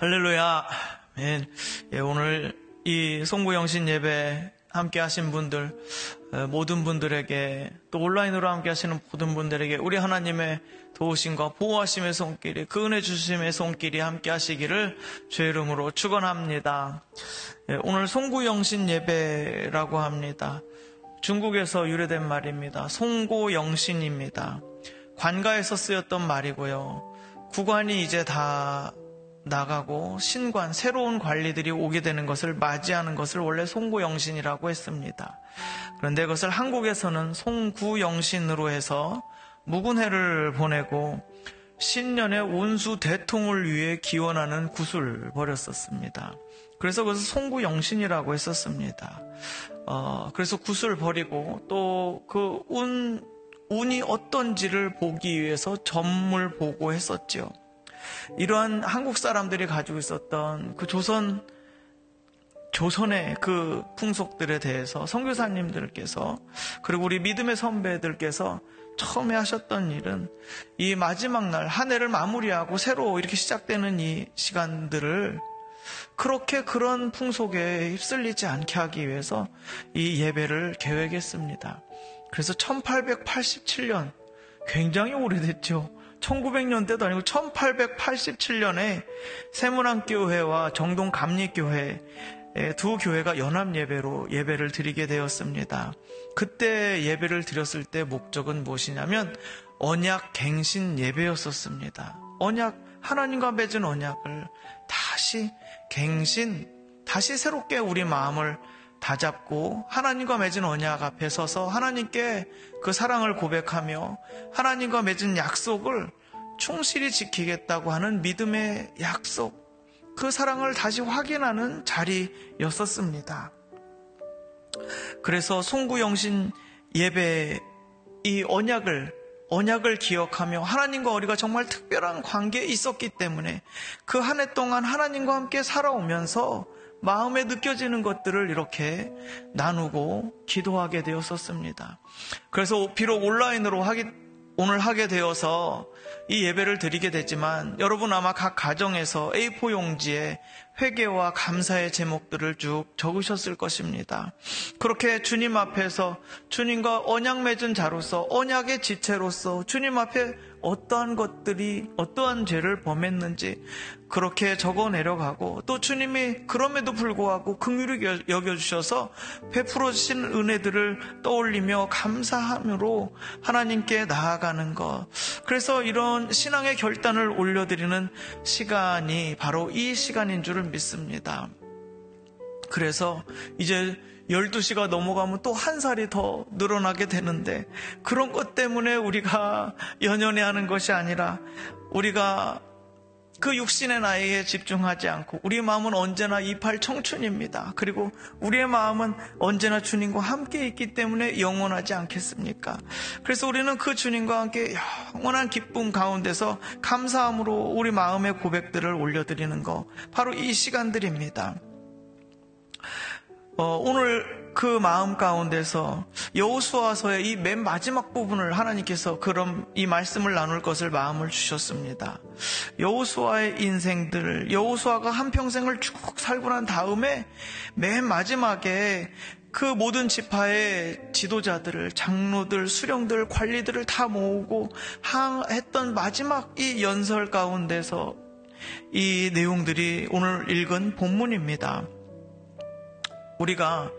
할렐루야. 예, 오늘 이 송구영신 예배 함께 하신 분들, 모든 분들에게, 또 온라인으로 함께 하시는 모든 분들에게 우리 하나님의 도우심과 보호하심의 손길이, 그 은혜 주심의 손길이 함께 하시기를 주의 이름으로 축원합니다. 예, 오늘 송구영신 예배라고 합니다. 중국에서 유래된 말입니다. 송고영신입니다. 관가에서 쓰였던 말이고요. 구관이 이제 다 나가고 신관, 새로운 관리들이 오게 되는 것을 맞이하는 것을 원래 송구영신이라고 했습니다. 그런데 그것을 한국에서는 송구영신으로 해서 묵은해를 보내고 신년의 온수 대통을 위해 기원하는 굿을 벌였었습니다. 그래서 그것을 송구영신이라고 했었습니다. 그래서 굿을 버리고 또 그 운이 어떤지를 보기 위해서 점을 보고 했었죠. 이러한 한국 사람들이 가지고 있었던 그 조선의 그 풍속들에 대해서 선교사님들께서, 그리고 우리 믿음의 선배들께서 처음에 하셨던 일은 이 마지막 날 한 해를 마무리하고 새로 이렇게 시작되는 이 시간들을 그런 풍속에 휩쓸리지 않게 하기 위해서 이 예배를 계획했습니다. 그래서 1887년, 굉장히 오래됐죠. 1900년대도 아니고 1887년에 세문안교회와 정동감리교회 두 교회가 연합예배로 예배를 드리게 되었습니다. 그때 예배를 드렸을 때 목적은 무엇이냐면 언약 갱신 예배였었습니다. 언약, 하나님과 맺은 언약을 다시 새롭게 우리 마음을 다잡고 하나님과 맺은 언약 앞에 서서 하나님께 그 사랑을 고백하며 하나님과 맺은 약속을 충실히 지키겠다고 하는 믿음의 약속, 그 사랑을 다시 확인하는 자리였었습니다. 그래서 송구영신 예배, 이 언약을 기억하며 하나님과 우리가 정말 특별한 관계에 있었기 때문에 그 한 해 동안 하나님과 함께 살아오면서 마음에 느껴지는 것들을 이렇게 나누고 기도하게 되었었습니다. 그래서 비록 온라인으로 오늘 하게 되어서 이 예배를 드리게 되지만 여러분 아마 각 가정에서 A4 용지에 회개와 감사의 제목들을 쭉 적으셨을 것입니다. 그렇게 주님 앞에서 주님과 언약 맺은 자로서, 언약의 지체로서 주님 앞에 어떠한 죄를 범했는지 그렇게 적어 내려가고, 또 주님이 그럼에도 불구하고 긍휼히 여겨주셔서 베풀어 주신 은혜들을 떠올리며 감사함으로 하나님께 나아가는 것, 그래서 이런 신앙의 결단을 올려드리는 시간이 바로 이 시간인 줄을 믿습니다. 그래서 이제 12시가 넘어가면 또 한 살이 더 늘어나게 되는데, 그런 것 때문에 우리가 연연해 하는 것이 아니라 우리가 그 육신의 나이에 집중하지 않고 우리의 마음은 언제나 28 청춘입니다. 그리고 우리의 마음은 언제나 주님과 함께 있기 때문에 영원하지 않겠습니까? 그래서 우리는 그 주님과 함께 영원한 기쁨 가운데서 감사함으로 우리 마음의 고백들을 올려드리는 것, 바로 이 시간들입니다. 오늘 그 마음 가운데서 여호수아서의 이 맨 마지막 부분을 하나님께서 이 말씀을 나눌 것을 마음을 주셨습니다. 여호수아의 인생들, 여호수아가 한평생을 쭉 살고 난 다음에 맨 마지막에 그 모든 지파의 지도자들을, 장로들, 수령들, 관리들을 다 모으고 했던 마지막 이 연설 가운데서 이 내용들이 오늘 읽은 본문입니다. 우리가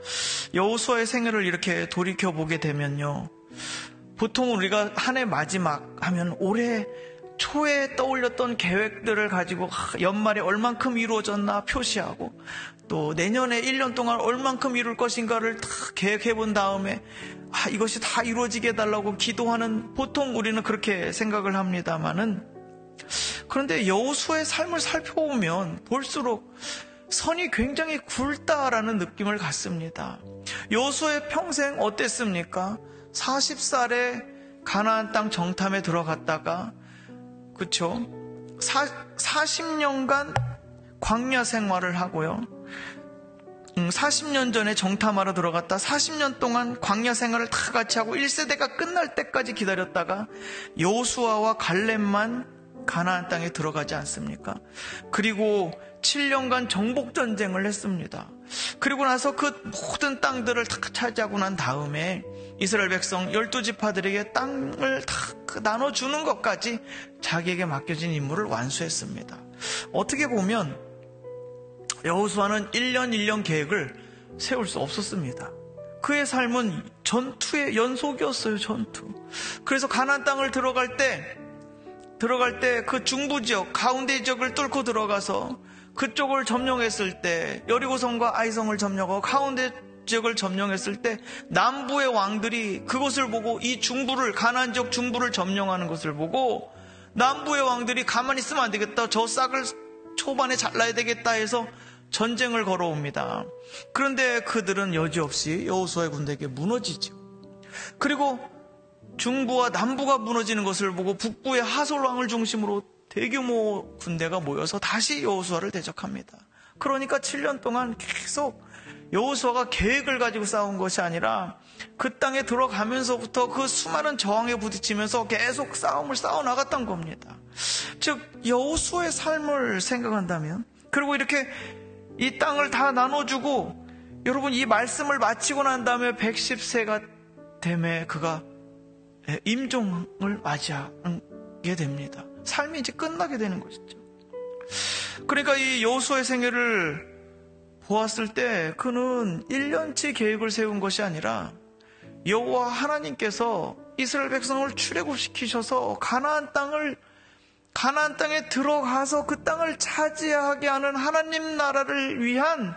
여호수아의 생애를 이렇게 돌이켜보게 되면요, 보통 우리가 한 해 마지막 하면 올해 초에 떠올렸던 계획들을 가지고 연말에 얼만큼 이루어졌나 표시하고, 또 내년에 1년 동안 얼만큼 이룰 것인가를 다 계획해 본 다음에 이것이 다 이루어지게 해달라고 기도하는, 보통 우리는 그렇게 생각을 합니다마는, 그런데 여호수아의 삶을 살펴보면 볼수록 선이 굉장히 굵다라는 느낌을 갖습니다. 여호수아의 평생 어땠습니까? 40살에 가나안 땅 정탐에 들어갔다가, 그쵸? 40년간 광야 생활을 하고요. 40년 전에 정탐하러 들어갔다 40년 동안 광야 생활을 다 같이 하고 1세대가 끝날 때까지 기다렸다가 여호수아와 갈렙만 가나안 땅에 들어가지 않습니까? 그리고 7년간 정복전쟁을 했습니다. 그리고 나서 그 모든 땅들을 다 차지하고 난 다음에 이스라엘 백성 12지파들에게 땅을 다 나눠주는 것까지 자기에게 맡겨진 임무를 완수했습니다. 어떻게 보면 여호수아는 1년 1년 계획을 세울 수 없었습니다. 그의 삶은 전투의 연속이었어요. 전투. 그래서 가나안 땅을 들어갈 때 그 중부 지역, 가운데 지역을 뚫고 들어가서 그쪽을 점령했을 때, 여리고성과 아이성을 점령하고 가운데 지역을 점령했을 때 남부의 왕들이 그것을 보고, 이 중부를, 가나안 지역 중부를 점령하는 것을 보고 남부의 왕들이 가만히 있으면 안 되겠다, 저 싹을 초반에 잘라야 되겠다 해서 전쟁을 걸어옵니다. 그런데 그들은 여지없이 여호수아의 군대에게 무너지죠. 그리고 중부와 남부가 무너지는 것을 보고 북부의 하솔 왕을 중심으로 대규모 군대가 모여서 다시 여호수아를 대적합니다. 그러니까 7년 동안 계속 여호수아가 계획을 가지고 싸운 것이 아니라 그 땅에 들어가면서부터 그 수많은 저항에 부딪히면서 계속 싸움을 싸워나갔던 겁니다. 즉 여호수아의 삶을 생각한다면, 그리고 이렇게 이 땅을 다 나눠주고, 여러분 이 말씀을 마치고 난 다음에 110세가 되매 그가 임종을 맞이하게 됩니다. 삶이 이제 끝나게 되는 것이죠. 그러니까 이 여호수아의 생애를 보았을 때 그는 1년치 계획을 세운 것이 아니라 여호와 하나님께서 이스라엘 백성을 출애굽시키셔서 가나안 땅에 들어가서 그 땅을 차지하게 하는 하나님 나라를 위한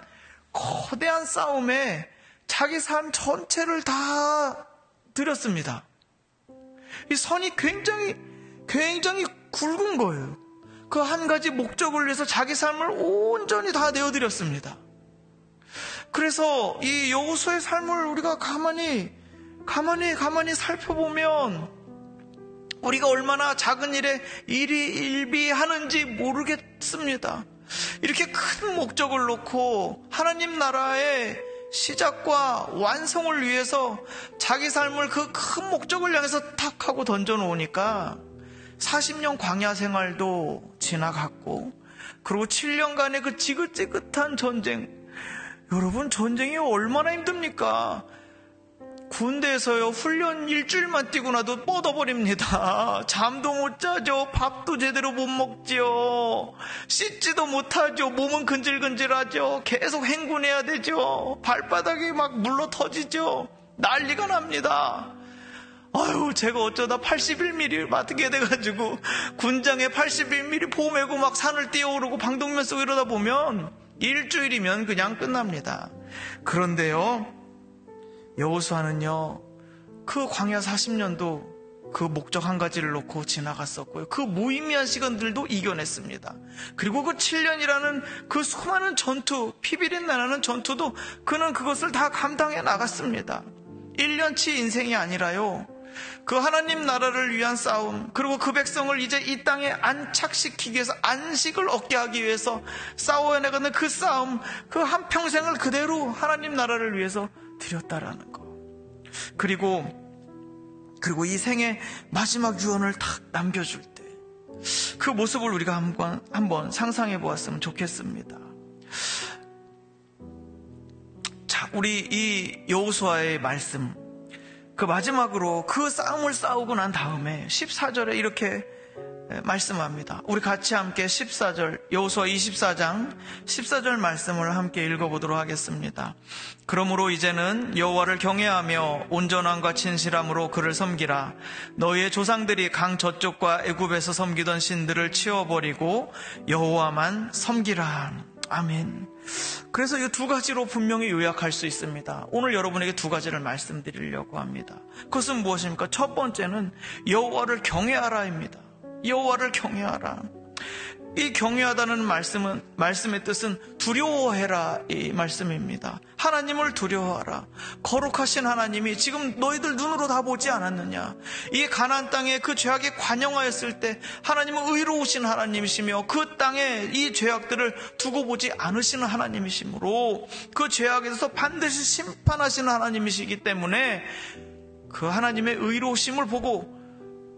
거대한 싸움에 자기 삶 전체를 다 드렸습니다. 이 선이 굉장히 굵은 거예요. 그 한 가지 목적을 위해서 자기 삶을 온전히 다 내어드렸습니다. 그래서 이 여호수아의 삶을 우리가 가만히 살펴보면 우리가 얼마나 작은 일에 일비하는지 모르겠습니다. 이렇게 큰 목적을 놓고 하나님 나라의 시작과 완성을 위해서 자기 삶을 그 큰 목적을 향해서 탁 하고 던져놓으니까 40년 광야 생활도 지나갔고, 그리고 7년간의 그 지긋지긋한 전쟁, 여러분 전쟁이 얼마나 힘듭니까? 군대에서요 훈련 일주일만 뛰고 나도 뻗어버립니다. 잠도 못 자죠. 밥도 제대로 못 먹지요. 씻지도 못하죠. 몸은 근질근질하죠. 계속 행군해야 되죠. 발바닥이 막 물러 터지죠. 난리가 납니다. 아유, 제가 어쩌다 81mm 맡게 돼가지고 군장에 81mm 보매고 막 산을 뛰어오르고 방독면 쏘고 이러다 보면 일주일이면 그냥 끝납니다. 그런데요, 여호수아는요, 그 광야 40년도 그 목적 한 가지를 놓고 지나갔었고요. 그 무의미한 시간들도 이겨냈습니다. 그리고 그 7년이라는 그 수많은 전투, 피비린 나라는 전투도 그는 그것을 다 감당해 나갔습니다. 1년치 인생이 아니라요, 그 하나님 나라를 위한 싸움, 그리고 그 백성을 이제 이 땅에 안착시키기 위해서, 안식을 얻게 하기 위해서 싸워내가는 그 싸움, 그 한평생을 그대로 하나님 나라를 위해서 드렸다라는 거. 그리고 이 생의 마지막 유언을 딱 남겨줄 때 그 모습을 우리가 한번 상상해 보았으면 좋겠습니다. 자, 우리 이 여호수아의 말씀, 그 마지막으로 그 싸움을 싸우고 난 다음에 14절에 이렇게 말씀합니다. 우리 같이 함께 14절, 여호수아 24장 14절 말씀을 함께 읽어보도록 하겠습니다. 그러므로 이제는 여호와를 경외하며 온전함과 진실함으로 그를 섬기라. 너희의 조상들이 강 저쪽과 애굽에서 섬기던 신들을 치워버리고 여호와만 섬기라. 아멘. 그래서 이 두 가지로 분명히 요약할 수 있습니다. 오늘 여러분에게 두 가지를 말씀드리려고 합니다. 그것은 무엇입니까? 첫 번째는 여호와를 경외하라입니다. 여호와를 경외하라. 이 경외하다는 말씀의 뜻은 두려워해라, 이 말씀입니다. 하나님을 두려워하라. 거룩하신 하나님이 지금 너희들 눈으로 다 보지 않았느냐? 이 가나안 땅에 그 죄악이 관영하였을 때 하나님은 의로우신 하나님이시며 그 땅에 이 죄악들을 두고 보지 않으시는 하나님이시므로 그 죄악에 대해서 반드시 심판하시는 하나님이시기 때문에 그 하나님의 의로우심을 보고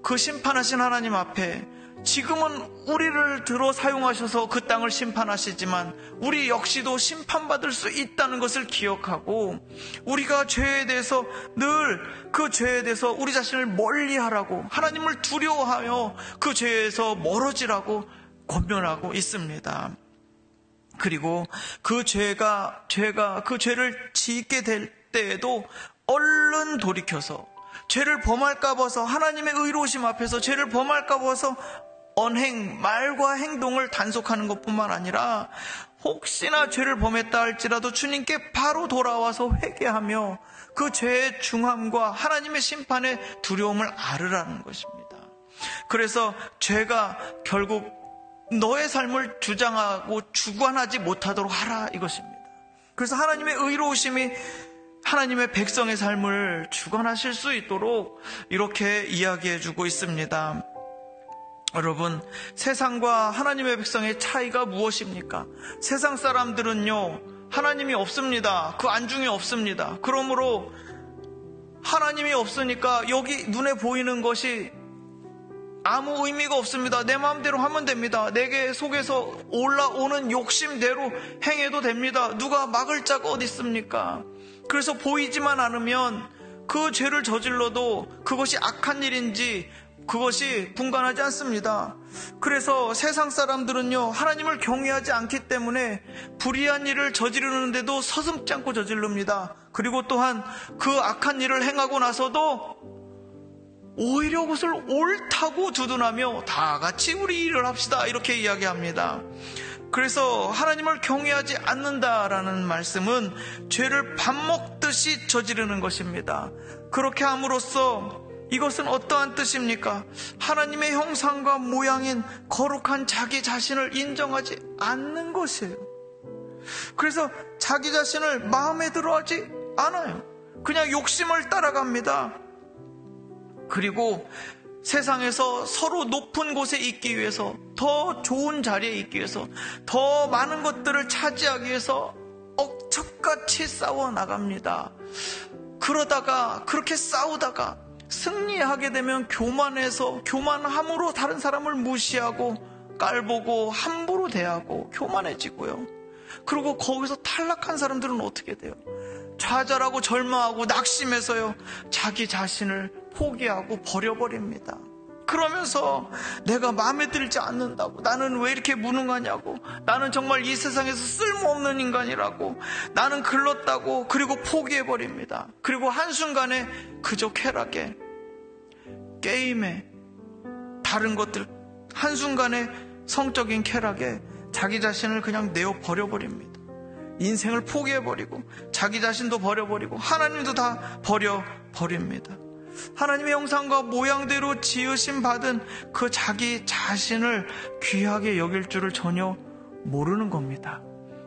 그 심판하신 하나님 앞에 지금은 우리를 들어 사용하셔서 그 땅을 심판하시지만 우리 역시도 심판받을 수 있다는 것을 기억하고, 우리가 죄에 대해서 늘 그 죄에 대해서 우리 자신을 멀리하라고, 하나님을 두려워하며 그 죄에서 멀어지라고 권면하고 있습니다. 그리고 그 그 죄를 짓게 될 때에도 얼른 돌이켜서, 죄를 범할까 봐서 하나님의 의로우심 앞에서 죄를 범할까 봐서 언행, 말과 행동을 단속하는 것뿐만 아니라 혹시나 죄를 범했다 할지라도 주님께 바로 돌아와서 회개하며 그 죄의 중함과 하나님의 심판의 두려움을 알으라는 것입니다. 그래서 죄가 결국 너의 삶을 주장하고 주관하지 못하도록 하라, 이것입니다. 그래서 하나님의 의로우심이 하나님의 백성의 삶을 주관하실 수 있도록 이렇게 이야기해주고 있습니다. 여러분, 세상과 하나님의 백성의 차이가 무엇입니까? 세상 사람들은요, 하나님이 없습니다. 그 안중에 없습니다. 그러므로 하나님이 없으니까 여기 눈에 보이는 것이 아무 의미가 없습니다. 내 마음대로 하면 됩니다. 내게 속에서 올라오는 욕심대로 행해도 됩니다. 누가 막을 자가 어디 있습니까? 그래서 보이지만 않으면 그 죄를 저질러도 그것이 악한 일인지 그것이 분간하지 않습니다. 그래서 세상 사람들은요, 하나님을 경외하지 않기 때문에 불의한 일을 저지르는데도 서슴지 않고 저지릅니다. 그리고 또한 그 악한 일을 행하고 나서도 오히려 그것을 옳다고 두둔하며 다 같이 우리 일을 합시다, 이렇게 이야기합니다. 그래서 하나님을 경외하지 않는다라는 말씀은 죄를 밥 먹듯이 저지르는 것입니다. 그렇게 함으로써 이것은 어떠한 뜻입니까? 하나님의 형상과 모양인 거룩한 자기 자신을 인정하지 않는 것이에요. 그래서 자기 자신을 마음에 들어하지 않아요. 그냥 욕심을 따라갑니다. 그리고 세상에서 서로 높은 곳에 있기 위해서, 더 좋은 자리에 있기 위해서, 더 많은 것들을 차지하기 위해서 억척같이 싸워 나갑니다. 그러다가, 그렇게 싸우다가 승리하게 되면 교만함으로 다른 사람을 무시하고 깔보고 함부로 대하고 교만해지고요. 그리고 거기서 탈락한 사람들은 어떻게 돼요? 좌절하고 절망하고 낙심해서요, 자기 자신을 포기하고 버려버립니다. 그러면서 내가 마음에 들지 않는다고, 나는 왜 이렇게 무능하냐고, 나는 정말 이 세상에서 쓸모없는 인간이라고, 나는 글렀다고, 그리고 포기해버립니다. 그리고 한순간에 그저 쾌락에, 게임에, 다른 것들, 한순간에 성적인 쾌락에 자기 자신을 그냥 내어 버려버립니다. 인생을 포기해버리고 자기 자신도 버려버리고 하나님도 다 버려버립니다. 하나님의 형상과 모양대로 지으심 받은 그 자기 자신을 귀하게 여길 줄을 전혀 모르는 겁니다.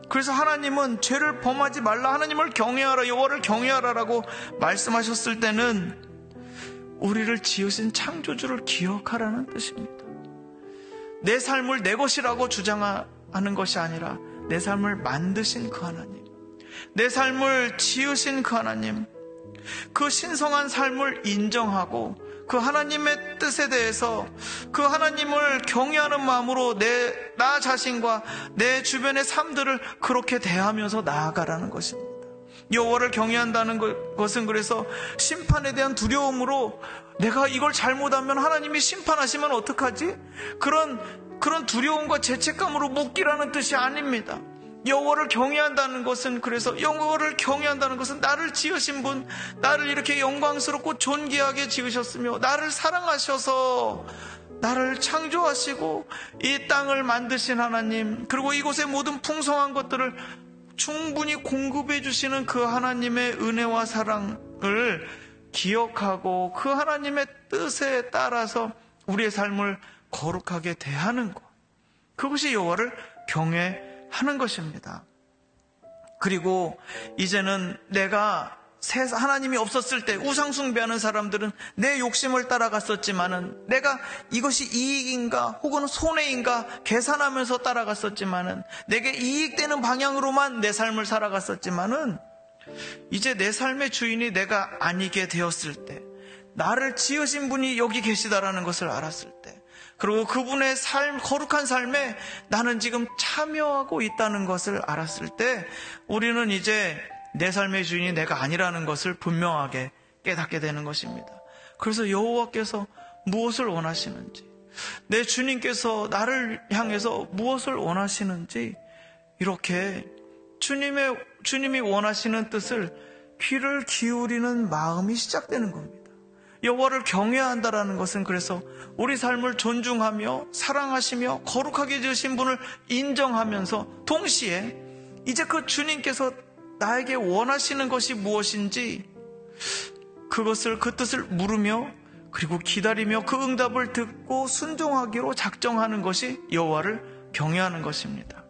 그래서 하나님은 죄를 범하지 말라, 하나님을 경외하라, 여호와를 경외하라라고 말씀하셨을 때는 우리를 지으신 창조주를 기억하라는 뜻입니다. 내 삶을 내 것이라고 주장하는 것이 아니라 내 삶을 만드신 그 하나님, 내 삶을 지으신 그 하나님, 그 신성한 삶을 인정하고 그 하나님의 뜻에 대해서 그 하나님을 경외하는 마음으로 나 자신과 내 주변의 삶들을 그렇게 대하면서 나아가라는 것입니다. 여호와를 경외한다는 것은 그래서 심판에 대한 두려움으로 내가 이걸 잘못하면 하나님이 심판하시면 어떡하지? 그런 두려움과 죄책감으로 묵기라는 뜻이 아닙니다. 여호와를 경외한다는 것은, 그래서 여호와를 경외한다는 것은 나를 지으신 분, 나를 이렇게 영광스럽고 존귀하게 지으셨으며 나를 사랑하셔서 나를 창조하시고 이 땅을 만드신 하나님, 그리고 이곳의 모든 풍성한 것들을 충분히 공급해 주시는 그 하나님의 은혜와 사랑을 기억하고 그 하나님의 뜻에 따라서 우리의 삶을 거룩하게 대하는 것, 그것이 여호와를 경외하는 것입니다. 그리고 이제는 내가 하나님이 없었을 때 우상 숭배하는 사람들은 내 욕심을 따라갔었지만은, 내가 이것이 이익인가 혹은 손해인가 계산하면서 따라갔었지만은, 내게 이익되는 방향으로만 내 삶을 살아갔었지만은, 이제 내 삶의 주인이 내가 아니게 되었을 때, 나를 지으신 분이 여기 계시다라는 것을 알았을 때, 그리고 그분의 삶, 거룩한 삶에 나는 지금 참여하고 있다는 것을 알았을 때 우리는 이제 내 삶의 주인이 내가 아니라는 것을 분명하게 깨닫게 되는 것입니다. 그래서 여호와께서 무엇을 원하시는지, 내 주님께서 나를 향해서 무엇을 원하시는지 이렇게 주님이 원하시는 뜻을 귀를 기울이는 마음이 시작되는 겁니다. 여호와를 경외해야 한다는 것은 그래서 우리 삶을 존중하며 사랑하시며 거룩하게 지으신 분을 인정하면서 동시에 이제 그 주님께서 나에게 원하시는 것이 무엇인지 그것을, 그 뜻을 물으며 그리고 기다리며 그 응답을 듣고 순종하기로 작정하는 것이 여호와를 경외하는 것입니다.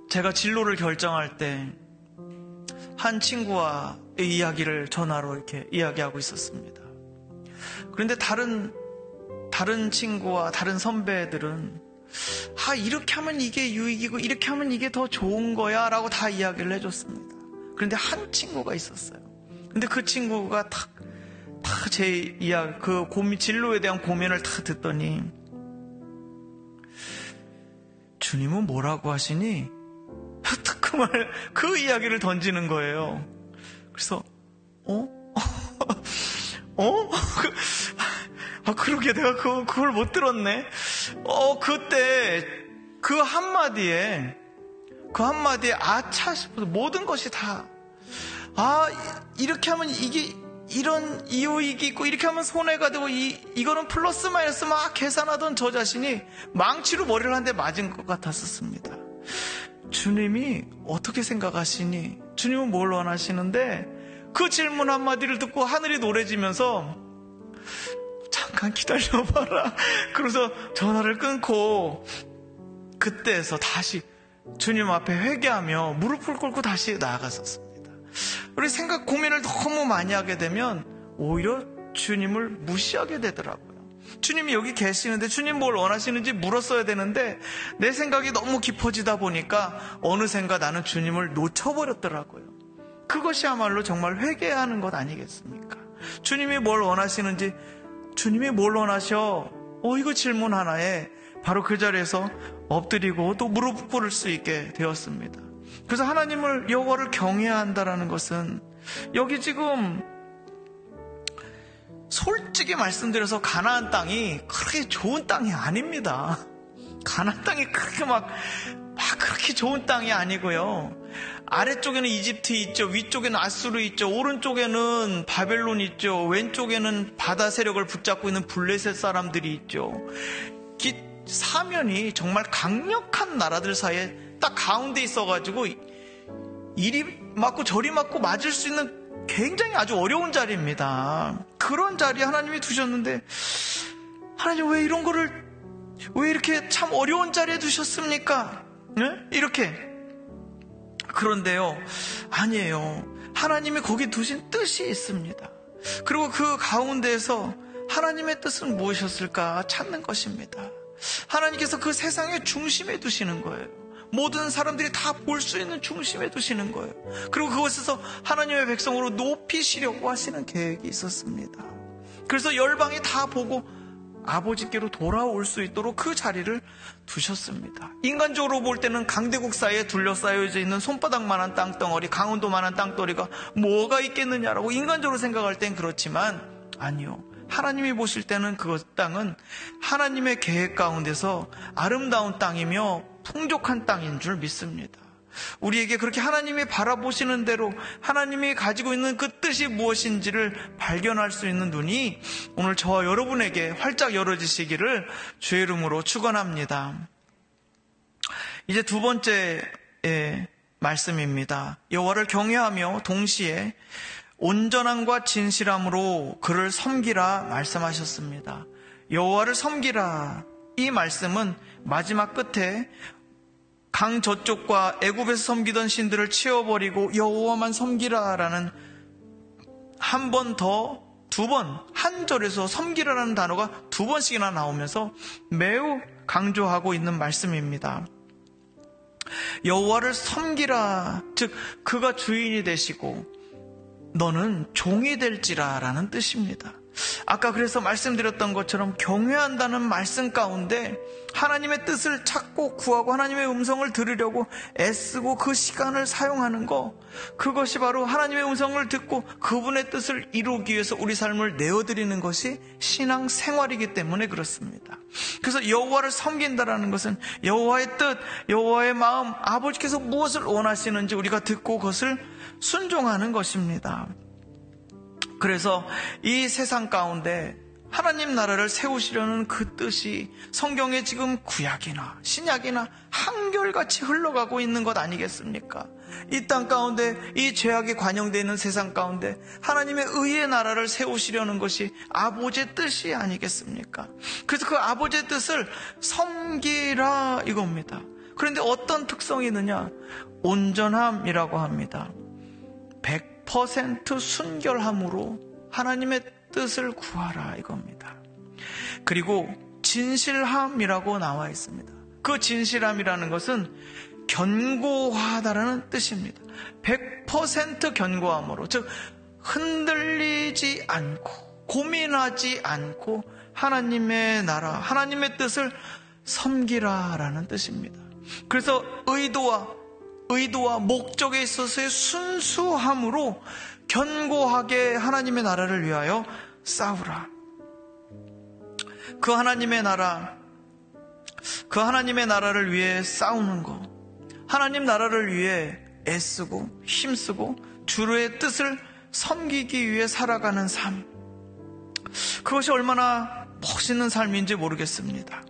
제가 진로를 결정할 때 한 친구와 이야기를 전화로 이렇게 이야기하고 있었습니다. 그런데 다른 친구와 다른 선배들은 이렇게 하면 이게 유익이고 이렇게 하면 이게 더 좋은 거야 라고 다 이야기를 해줬습니다. 그런데 한 친구가 있었어요. 근데 그 친구가 다 제 이야기, 그 진로에 대한 고민을 다 듣더니 주님은 뭐라고 하시니? 그 이야기를 던지는 거예요. 그래서 그러게 내가 그걸 못 들었네. 그때 그 한마디에 아차 싶어서 모든 것이 다 이렇게 하면 이게 이런 이익이 있고 이렇게 하면 손해가 되고 이거는 플러스 마이너스 막 계산하던 저 자신이 망치로 머리를 한 대 맞은 것 같았었습니다. 주님이 어떻게 생각하시니? 주님은 뭘 원하시는데? 그 질문 한마디를 듣고 하늘이 노래지면서 잠깐 기다려봐라. 그래서 전화를 끊고 그때에서 다시 주님 앞에 회개하며 무릎을 꿇고 다시 나아갔었습니다. 우리 생각, 고민을 너무 많이 하게 되면 오히려 주님을 무시하게 되더라고요. 주님이 여기 계시는데 주님 뭘 원하시는지 물었어야 되는데 내 생각이 너무 깊어지다 보니까 어느샌가 나는 주님을 놓쳐버렸더라고요. 그것이야말로 정말 회개해야 하는 것 아니겠습니까? 주님이 뭘 원하시는지, 주님이 뭘 원하셔? 이거 질문 하나에 바로 그 자리에서 엎드리고 또 무릎 꿇을 수 있게 되었습니다. 그래서 하나님을, 여호와를 경외해야 한다는 것은 여기 지금 솔직히 말씀드려서 가나안 땅이 그렇게 좋은 땅이 아닙니다. 가나안 땅이 그렇게 막 그렇게 좋은 땅이 아니고요. 아래쪽에는 이집트 있죠. 위쪽에는 아수르 있죠. 오른쪽에는 바벨론 있죠. 왼쪽에는 바다 세력을 붙잡고 있는 블레셋 사람들이 있죠. 사면이 정말 강력한 나라들 사이에 딱 가운데 있어가지고 이리 맞고 저리 맞고 맞을 수 있는 굉장히 아주 어려운 자리입니다. 그런 자리에 하나님이 두셨는데 하나님 왜 이렇게 참 어려운 자리에 두셨습니까? 네? 이렇게. 그런데요, 아니에요. 하나님이 거기 두신 뜻이 있습니다. 그리고 그 가운데에서 하나님의 뜻은 무엇이었을까 찾는 것입니다. 하나님께서 그 세상의 중심에 두시는 거예요. 모든 사람들이 다 볼 수 있는 중심에 두시는 거예요. 그리고 그곳에서 하나님의 백성으로 높이시려고 하시는 계획이 있었습니다. 그래서 열방이 다 보고 아버지께로 돌아올 수 있도록 그 자리를 두셨습니다. 인간적으로 볼 때는 강대국 사이에 둘러싸여져 있는 손바닥만한 땅덩어리, 강원도만한 땅덩어리가 뭐가 있겠느냐라고 인간적으로 생각할 땐 그렇지만 아니요. 하나님이 보실 때는 그 땅은 하나님의 계획 가운데서 아름다운 땅이며 풍족한 땅인 줄 믿습니다. 우리에게 그렇게 하나님이 바라보시는 대로 하나님이 가지고 있는 그 뜻이 무엇인지를 발견할 수 있는 눈이 오늘 저와 여러분에게 활짝 열어지시기를 주의 이름으로 축원합니다. 이제 두 번째 말씀입니다. 여호와를 경외하며 동시에 온전함과 진실함으로 그를 섬기라 말씀하셨습니다. 여호와를 섬기라, 이 말씀은 마지막 끝에 강 저쪽과 애굽에서 섬기던 신들을 치워버리고 여호와만 섬기라라는 한 번 더, 두 번, 한 절에서 섬기라라는 단어가 두 번씩이나 나오면서 매우 강조하고 있는 말씀입니다. 여호와를 섬기라, 즉 그가 주인이 되시고 너는 종이 될지라 라는 뜻입니다. 아까 그래서 말씀드렸던 것처럼 경외한다는 말씀 가운데 하나님의 뜻을 찾고 구하고 하나님의 음성을 들으려고 애쓰고 그 시간을 사용하는 거, 그것이 바로 하나님의 음성을 듣고 그분의 뜻을 이루기 위해서 우리 삶을 내어드리는 것이 신앙 생활이기 때문에 그렇습니다. 그래서 여호와를 섬긴다라는 것은 여호와의 뜻, 여호와의 마음, 아버지께서 무엇을 원하시는지 우리가 듣고 그것을 순종하는 것입니다. 그래서 이 세상 가운데 하나님 나라를 세우시려는 그 뜻이 성경에 지금 구약이나 신약이나 한결같이 흘러가고 있는 것 아니겠습니까? 이 땅 가운데 이 죄악이 관영되어 있는 세상 가운데 하나님의 의의 나라를 세우시려는 것이 아버지의 뜻이 아니겠습니까? 그래서 그 아버지의 뜻을 섬기라 이겁니다. 그런데 어떤 특성이 있느냐? 온전함이라고 합니다. 100% 순결함으로 하나님의 뜻을 구하라 이겁니다. 그리고 진실함이라고 나와 있습니다. 그 진실함이라는 것은 견고하다라는 뜻입니다. 100% 견고함으로, 즉 흔들리지 않고 고민하지 않고 하나님의 나라, 하나님의 뜻을 섬기라라는 뜻입니다. 그래서 의도와 목적에 있어서의 순수함으로 견고하게 하나님의 나라를 위하여 싸우라. 그 하나님의 나라를 위해 싸우는 것, 하나님 나라를 위해 애쓰고 힘쓰고 주의 뜻을 섬기기 위해 살아가는 삶, 그것이 얼마나 멋있는 삶인지 모르겠습니다.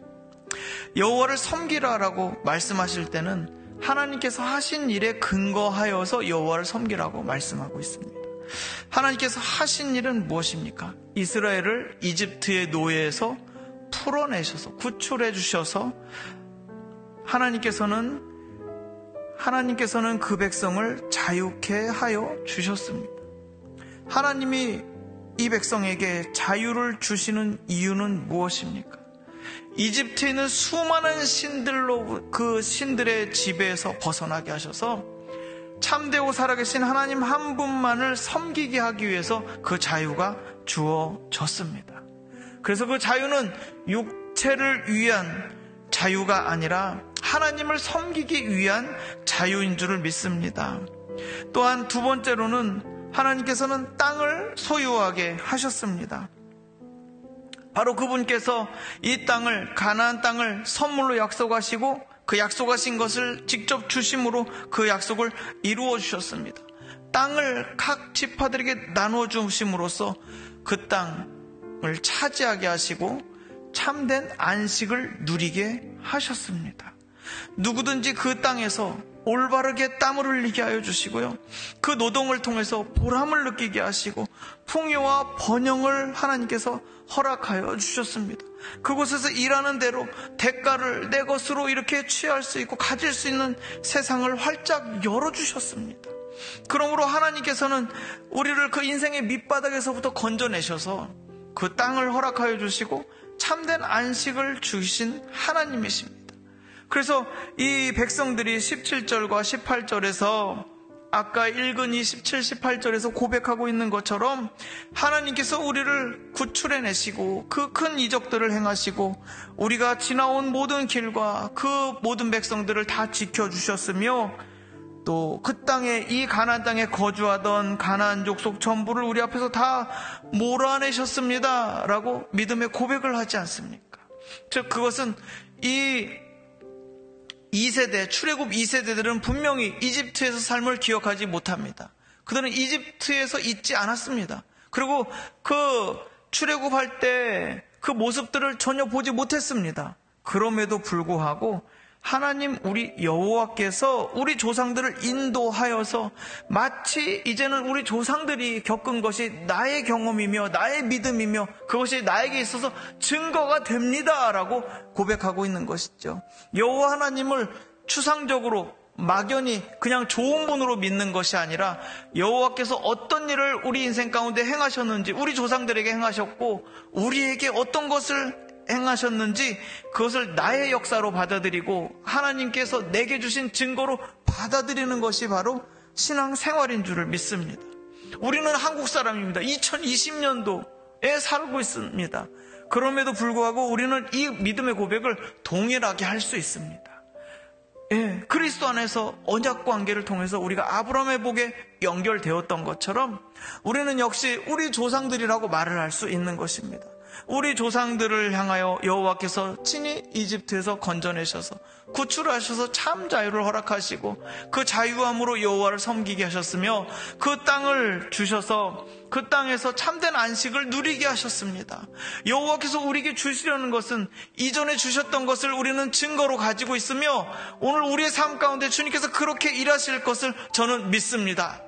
여호와를 섬기라라고 말씀하실 때는 하나님께서 하신 일에 근거하여서 여호와를 섬기라고 말씀하고 있습니다. 하나님께서 하신 일은 무엇입니까? 이스라엘을 이집트의 노예에서 풀어내셔서 구출해 주셔서 하나님께서는 그 백성을 자유케 하여 주셨습니다. 하나님이 이 백성에게 자유를 주시는 이유는 무엇입니까? 이집트에 있는 수많은 신들로 그 신들의 지배에서 벗어나게 하셔서 참되고 살아계신 하나님 한 분만을 섬기게 하기 위해서 그 자유가 주어졌습니다. 그래서 그 자유는 육체를 위한 자유가 아니라 하나님을 섬기기 위한 자유인 줄을 믿습니다. 또한 두 번째로는 하나님께서는 땅을 소유하게 하셨습니다. 바로 그분께서 이 땅을, 가나안 땅을 선물로 약속하시고 그 약속하신 것을 직접 주심으로 그 약속을 이루어 주셨습니다. 땅을 각 지파들에게 나누어 주심으로써 그 땅을 차지하게 하시고 참된 안식을 누리게 하셨습니다. 누구든지 그 땅에서 올바르게 땀을 흘리게 하여 주시고요, 그 노동을 통해서 보람을 느끼게 하시고 풍요와 번영을 하나님께서 허락하여 주셨습니다. 그곳에서 일하는 대로 대가를 내 것으로 이렇게 취할 수 있고 가질 수 있는 세상을 활짝 열어주셨습니다. 그러므로 하나님께서는 우리를 그 인생의 밑바닥에서부터 건져내셔서 그 땅을 허락하여 주시고 참된 안식을 주신 하나님이십니다. 그래서 이 백성들이 17절과 18절에서 아까 읽은 이 17, 18절에서 고백하고 있는 것처럼 하나님께서 우리를 구출해내시고 그 큰 이적들을 행하시고 우리가 지나온 모든 길과 그 모든 백성들을 다 지켜주셨으며 또 그 땅에, 이 가나안 땅에 거주하던 가나안 족속 전부를 우리 앞에서 다 몰아내셨습니다 라고 믿음의 고백을 하지 않습니까? 즉 그것은 이 2세대, 출애굽 2세대들은 분명히 이집트에서 삶을 기억하지 못합니다. 그들은 이집트에서 있지 않았습니다. 그리고 그 출애굽할 때 그 모습들을 전혀 보지 못했습니다. 그럼에도 불구하고 하나님 우리 여호와께서 우리 조상들을 인도하여서 마치 이제는 우리 조상들이 겪은 것이 나의 경험이며 나의 믿음이며 그것이 나에게 있어서 증거가 됩니다라고 고백하고 있는 것이죠. 여호와 하나님을 추상적으로 막연히 그냥 좋은 분으로 믿는 것이 아니라 여호와께서 어떤 일을 우리 인생 가운데 행하셨는지, 우리 조상들에게 행하셨고 우리에게 어떤 것을 행하셨는지 그것을 나의 역사로 받아들이고 하나님께서 내게 주신 증거로 받아들이는 것이 바로 신앙생활인 줄을 믿습니다. 우리는 한국 사람입니다. 2020년도 살고 있습니다. 그럼에도 불구하고 우리는 이 믿음의 고백을 동일하게 할 수 있습니다. 그리스도 안에서 언약 관계를 통해서 우리가 아브라함의 복에 연결되었던 것처럼 우리는 역시 우리 조상들이라고 말을 할 수 있는 것입니다. 우리 조상들을 향하여 여호와께서 친히 이집트에서 건져내셔서 구출하셔서 참 자유를 허락하시고 그 자유함으로 여호와를 섬기게 하셨으며 그 땅을 주셔서 그 땅에서 참된 안식을 누리게 하셨습니다. 여호와께서 우리에게 주시려는 것은 이전에 주셨던 것을 우리는 증거로 가지고 있으며 오늘 우리의 삶 가운데 주님께서 그렇게 일하실 것을 저는 믿습니다.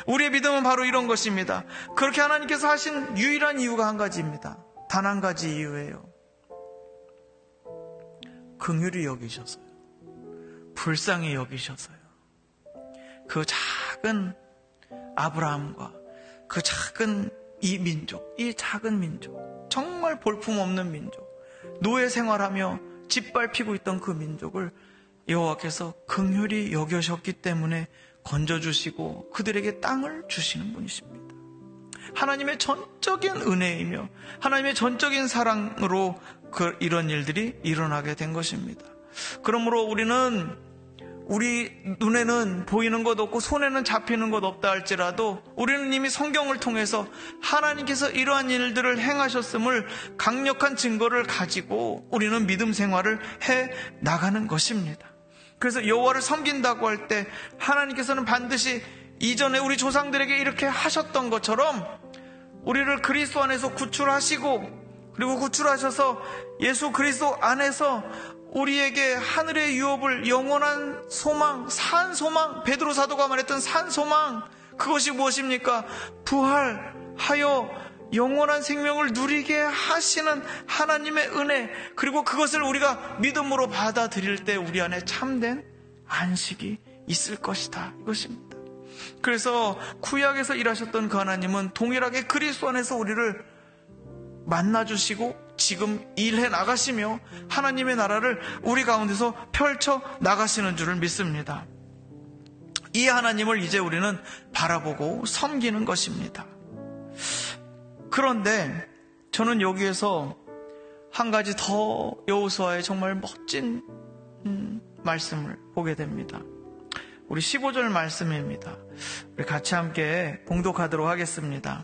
우리의 믿음은 바로 이런 것입니다. 그렇게 하나님께서 하신 유일한 이유가 한 가지입니다. 단 한 가지 이유예요. 긍휼히 여기셔서요. 불쌍히 여기셔서요. 그 작은 아브라함과 그 작은 이 민족, 이 작은 민족, 정말 볼품없는 민족, 노예 생활하며 짓밟히고 있던 그 민족을 여호와께서 긍휼히 여기셨기 때문에 건져주시고 그들에게 땅을 주시는 분이십니다. 하나님의 전적인 은혜이며 하나님의 전적인 사랑으로 이런 일들이 일어나게 된 것입니다. 그러므로 우리 눈에는 보이는 것 없고 손에는 잡히는 것 없다 할지라도 우리는 이미 성경을 통해서 하나님께서 이러한 일들을 행하셨음을 강력한 증거를 가지고 우리는 믿음 생활을 해 나가는 것입니다. 그래서 여호와를 섬긴다고 할 때 하나님께서는 반드시 이전에 우리 조상들에게 이렇게 하셨던 것처럼 우리를 그리스도 안에서 구출하시고 그리고 구출하셔서 예수 그리스도 안에서 우리에게 하늘의 유업을 영원한 소망, 산 소망, 베드로 사도가 말했던 산 소망, 그것이 무엇입니까? 부활하여 영원한 생명을 누리게 하시는 하나님의 은혜, 그리고 그것을 우리가 믿음으로 받아들일 때 우리 안에 참된 안식이 있을 것이다, 이것입니다. 그래서 구약에서 일하셨던 그 하나님은 동일하게 그리스도 안에서 우리를 만나주시고 지금 일해 나가시며 하나님의 나라를 우리 가운데서 펼쳐 나가시는 줄을 믿습니다. 이 하나님을 이제 우리는 바라보고 섬기는 것입니다. 그런데 저는 여기에서 한 가지 더 여호수아의 정말 멋진 말씀을 보게 됩니다. 우리 15절 말씀입니다. 우리 같이 함께 봉독하도록 하겠습니다.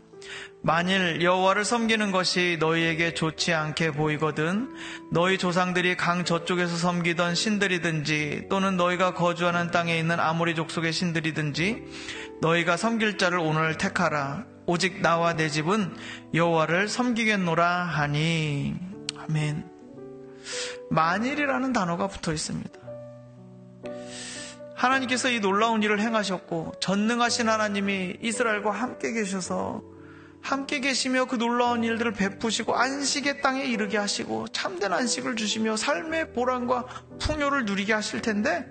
만일 여호와를 섬기는 것이 너희에게 좋지 않게 보이거든 너희 조상들이 강 저쪽에서 섬기던 신들이든지 또는 너희가 거주하는 땅에 있는 아모리 족속의 신들이든지 너희가 섬길 자를 오늘 택하라. 오직 나와 내 집은 여호와를 섬기겠노라 하니. 아멘. 만일이라는 단어가 붙어 있습니다. 하나님께서 이 놀라운 일을 행하셨고 전능하신 하나님이 이스라엘과 함께 계셔서 함께 계시며 그 놀라운 일들을 베푸시고 안식의 땅에 이르게 하시고 참된 안식을 주시며 삶의 보람과 풍요를 누리게 하실 텐데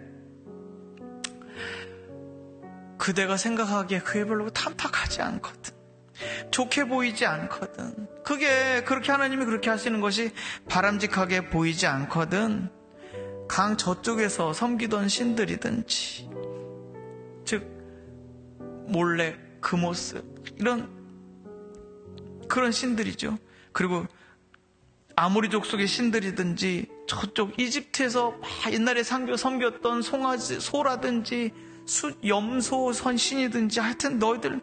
그대가 생각하기에 그게 별로 탐탁하지 않거든. 좋게 보이지 않거든. 그렇게 하나님이 그렇게 하시는 것이 바람직하게 보이지 않거든. 강 저쪽에서 섬기던 신들이든지 즉 몰렉, 그모스 이런 그런 신들이죠. 그리고 아모리 족속의 신들이든지 저쪽 이집트에서 옛날에 섬겼던 소라든지 염소 선신이든지 하여튼 너희들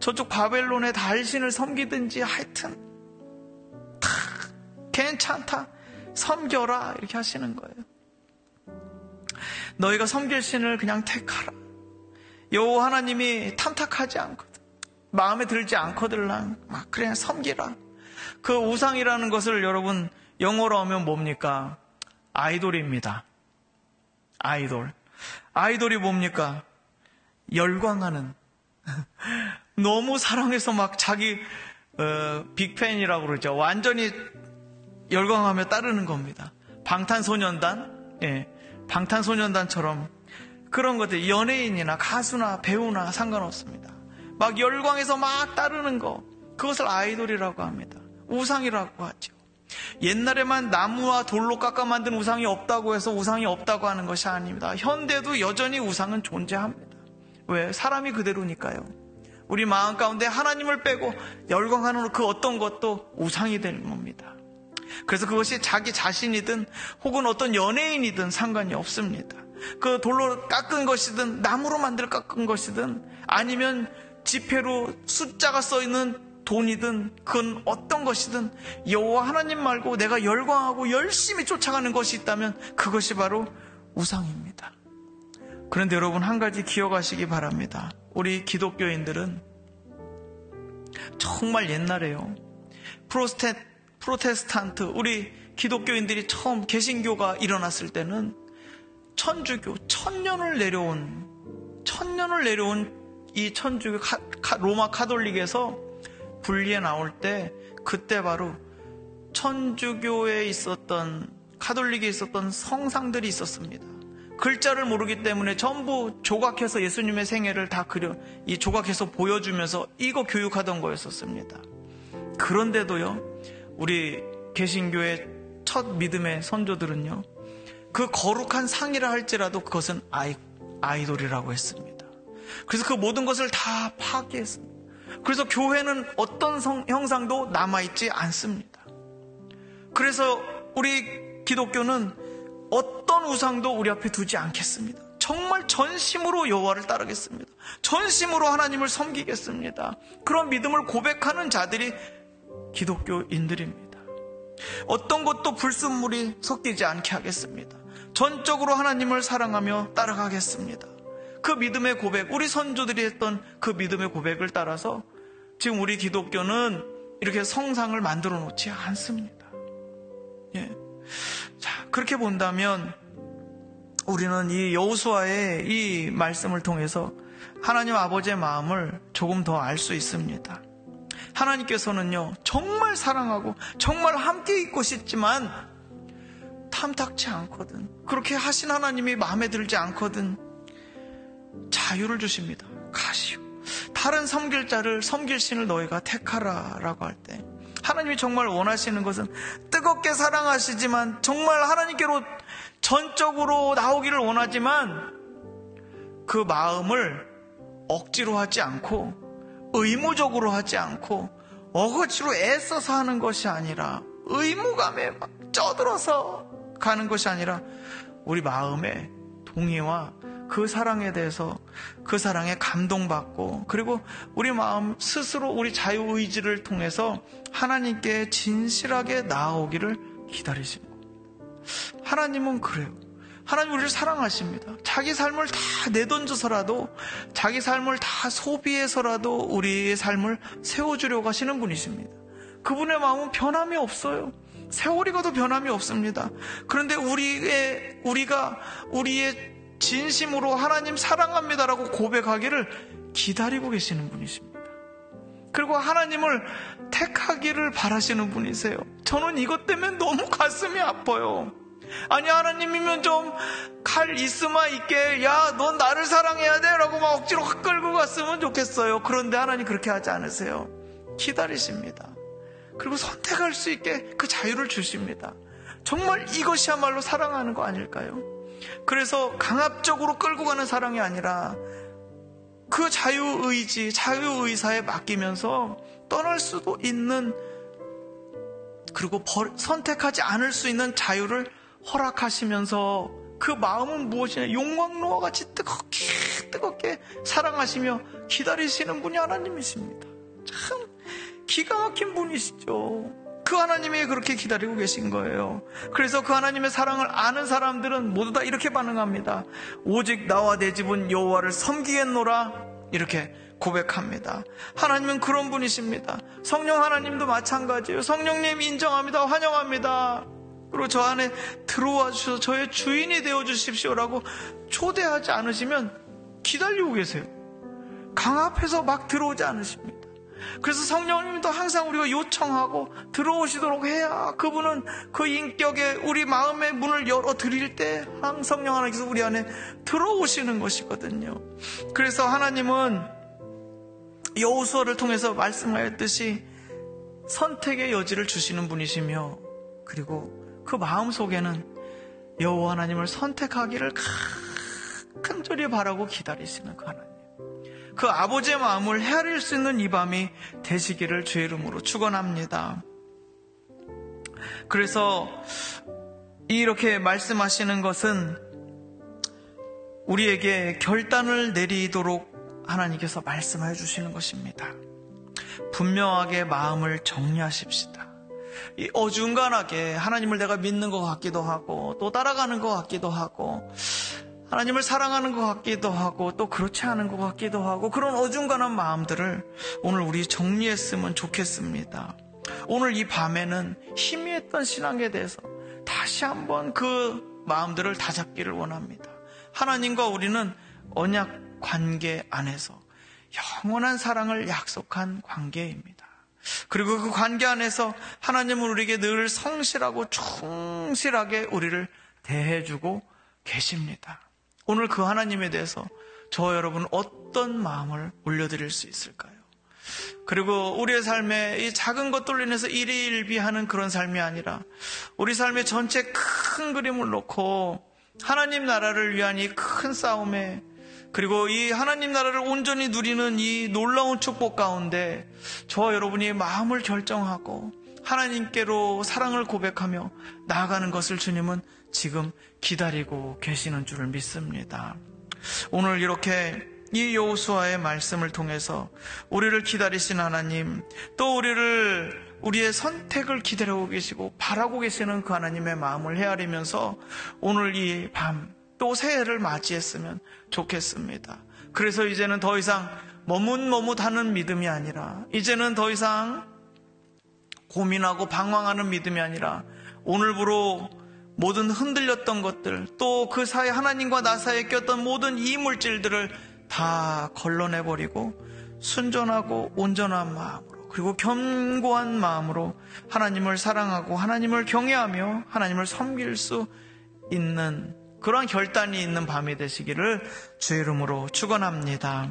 저쪽 바벨론의 달신을 섬기든지 하여튼 다 괜찮다, 섬겨라 이렇게 하시는 거예요. 너희가 섬길 신을 그냥 택하라. 여호와 하나님이 탐탁하지 않거든. 마음에 들지 않거들랑 막 그냥 섬기라. 그 우상이라는 것을 여러분 영어로 하면 뭡니까? 아이돌입니다. 아이돌이 뭡니까? 열광하는 너무 사랑해서 막 자기 빅팬이라고 그러죠. 완전히 열광하며 따르는 겁니다. 방탄소년단, 방탄소년단처럼 그런 것들, 연예인이나 가수나 배우나 상관없습니다. 막 열광해서 막 따르는 거, 그것을 아이돌이라고 합니다. 우상이라고 하죠. 옛날에만 나무와 돌로 깎아 만든 우상이 없다고 해서 우상이 없다고 하는 것이 아닙니다. 현대도 여전히 우상은 존재합니다. 왜? 사람이 그대로니까요. 우리 마음 가운데 하나님을 빼고 열광하는 그 어떤 것도 우상이 되는 겁니다. 그래서 그것이 자기 자신이든 혹은 어떤 연예인이든 상관이 없습니다. 그 돌로 깎은 것이든 나무로 만들 깎은 것이든 아니면 지폐로 숫자가 써있는 돈이든 그건 어떤 것이든 여호와 하나님 말고 내가 열광하고 열심히 쫓아가는 것이 있다면 그것이 바로 우상입니다. 그런데 여러분, 한 가지 기억하시기 바랍니다. 우리 기독교인들은 정말 옛날에요, 프로테스탄트, 우리 기독교인들이 처음 개신교가 일어났을 때는 천주교, 천년을 내려온 이 천주교 로마 카톨릭에서 분리해 나올 때, 그때 바로 천주교에 있었던, 카톨릭에 있었던 성상들이 있었습니다. 글자를 모르기 때문에 전부 조각해서 예수님의 생애를 다 이 조각해서 보여주면서 이거 교육하던 거였었습니다. 그런데도요, 우리 개신교의 첫 믿음의 선조들은요, 그 거룩한 상이라 할지라도 그것은 아이돌이라고 했습니다. 그래서 그 모든 것을 다 파괴했습니다. 그래서 교회는 어떤 형상도 남아있지 않습니다. 그래서 우리 기독교는 어떤 우상도 우리 앞에 두지 않겠습니다. 정말 전심으로 여호와를 따르겠습니다. 전심으로 하나님을 섬기겠습니다. 그런 믿음을 고백하는 자들이 기독교인들입니다. 어떤 것도 불순물이 섞이지 않게 하겠습니다. 전적으로 하나님을 사랑하며 따라가겠습니다. 그 믿음의 고백, 우리 선조들이 했던 그 믿음의 고백을 따라서 지금 우리 기독교는 이렇게 성상을 만들어 놓지 않습니다. 예. 자, 그렇게 본다면 우리는 이 여호수아의 이 말씀을 통해서 하나님 아버지의 마음을 조금 더 알 수 있습니다. 하나님께서는요, 정말 사랑하고 정말 함께 있고 싶지만 탐탁치 않거든. 그렇게 하신 하나님이 마음에 들지 않거든. 자유를 주십니다. 가시오. 다른 섬길 자를, 섬길 신을 너희가 택하라 라고 할 때 하나님이 정말 원하시는 것은 뜨겁게 사랑하시지만 정말 하나님께로 전적으로 나오기를 원하지만 그 마음을 억지로 하지 않고 의무적으로 하지 않고 억지로 애써서 하는 것이 아니라 의무감에 막 쪄들어서 가는 것이 아니라 우리 마음의 동의와 그 사랑에 대해서 그 사랑에 감동받고 그리고 우리 마음 스스로 우리 자유의지를 통해서 하나님께 진실하게 나아오기를 기다리시는 겁니다. 하나님은 그래요. 하나님 우리를 사랑하십니다. 자기 삶을 다 내던져서라도 자기 삶을 다 소비해서라도 우리의 삶을 세워주려고 하시는 분이십니다. 그분의 마음은 변함이 없어요. 세월이 가도 변함이 없습니다. 그런데 우리가 우리의 진심으로 하나님 사랑합니다라고 고백하기를 기다리고 계시는 분이십니다. 그리고 하나님을 택하기를 바라시는 분이세요. 저는 이것 때문에 너무 가슴이 아파요. 아니, 하나님이면 좀 칼 있으마 있게, 야, 넌 나를 사랑해야 돼 라고 막 억지로 확 끌고 갔으면 좋겠어요. 그런데 하나님 그렇게 하지 않으세요. 기다리십니다. 그리고 선택할 수 있게 그 자유를 주십니다. 정말 이것이야말로 사랑하는 거 아닐까요? 그래서 강압적으로 끌고 가는 사랑이 아니라 그 자유의지, 자유의사에 맡기면서 떠날 수도 있는, 그리고 선택하지 않을 수 있는 자유를 허락하시면서 그 마음은 무엇이냐, 용광로와 같이 뜨겁게 사랑하시며 기다리시는 분이 하나님이십니다. 참 기가 막힌 분이시죠. 그 하나님이 그렇게 기다리고 계신 거예요. 그래서 그 하나님의 사랑을 아는 사람들은 모두 다 이렇게 반응합니다. 오직 나와 내 집은 여호와를 섬기겠노라, 이렇게 고백합니다. 하나님은 그런 분이십니다. 성령 하나님도 마찬가지예요. 성령님 인정합니다. 환영합니다. 그리고 저 안에 들어와 주셔서 저의 주인이 되어 주십시오라고 초대하지 않으시면 기다리고 계세요. 강압해서 막 들어오지 않으십니다. 그래서 성령님도 항상 우리가 요청하고 들어오시도록 해야 그분은 그 인격에 우리 마음의 문을 열어드릴 때 성령 하나님께서 우리 안에 들어오시는 것이거든요. 그래서 하나님은 여호수아를 통해서 말씀하였듯이 선택의 여지를 주시는 분이시며, 그리고 그 마음속에는 여호와 하나님을 선택하기를 간절히 바라고 기다리시는 그 하나님. 그 아버지의 마음을 헤아릴 수 있는 이 밤이 되시기를 주의 이름으로 축원합니다. 그래서 이렇게 말씀하시는 것은 우리에게 결단을 내리도록 하나님께서 말씀해 주시는 것입니다. 분명하게 마음을 정리하십시다. 이 어중간하게 하나님을 내가 믿는 것 같기도 하고 또 따라가는 것 같기도 하고 하나님을 사랑하는 것 같기도 하고 또 그렇지 않은 것 같기도 하고 그런 어중간한 마음들을 오늘 우리 정리했으면 좋겠습니다. 오늘 이 밤에는 희미했던 신앙에 대해서 다시 한번 그 마음들을 다잡기를 원합니다. 하나님과 우리는 언약 관계 안에서 영원한 사랑을 약속한 관계입니다. 그리고 그 관계 안에서 하나님은 우리에게 늘 성실하고 충실하게 우리를 대해주고 계십니다. 오늘 그 하나님에 대해서 저 여러분 어떤 마음을 올려드릴 수 있을까요? 그리고 우리의 삶에 이 작은 것들로 인해서 일희일비하는 그런 삶이 아니라 우리 삶의 전체 큰 그림을 놓고 하나님 나라를 위한 이 큰 싸움에 그리고 이 하나님 나라를 온전히 누리는 이 놀라운 축복 가운데 저와 여러분이 마음을 결정하고 하나님께로 사랑을 고백하며 나아가는 것을 주님은 지금 기다리고 계시는 줄을 믿습니다. 오늘 이렇게 이 여호수아의 말씀을 통해서 우리를 기다리신 하나님, 또 우리의 선택을 기다리고 계시고 바라고 계시는 그 하나님의 마음을 헤아리면서 오늘 이 밤 또 새해를 맞이했으면 좋겠습니다. 그래서 이제는 더 이상 머뭇머뭇하는 믿음이 아니라 이제는 더 이상 고민하고 방황하는 믿음이 아니라 오늘부로 모든 흔들렸던 것들 또 그 사이 하나님과 나 사이에 꼈던 모든 이물질들을 다 걸러내버리고 순전하고 온전한 마음으로 그리고 견고한 마음으로 하나님을 사랑하고 하나님을 경외하며 하나님을 섬길 수 있는 그러한 결단이 있는 밤이 되시기를 주의 이름으로 축원합니다.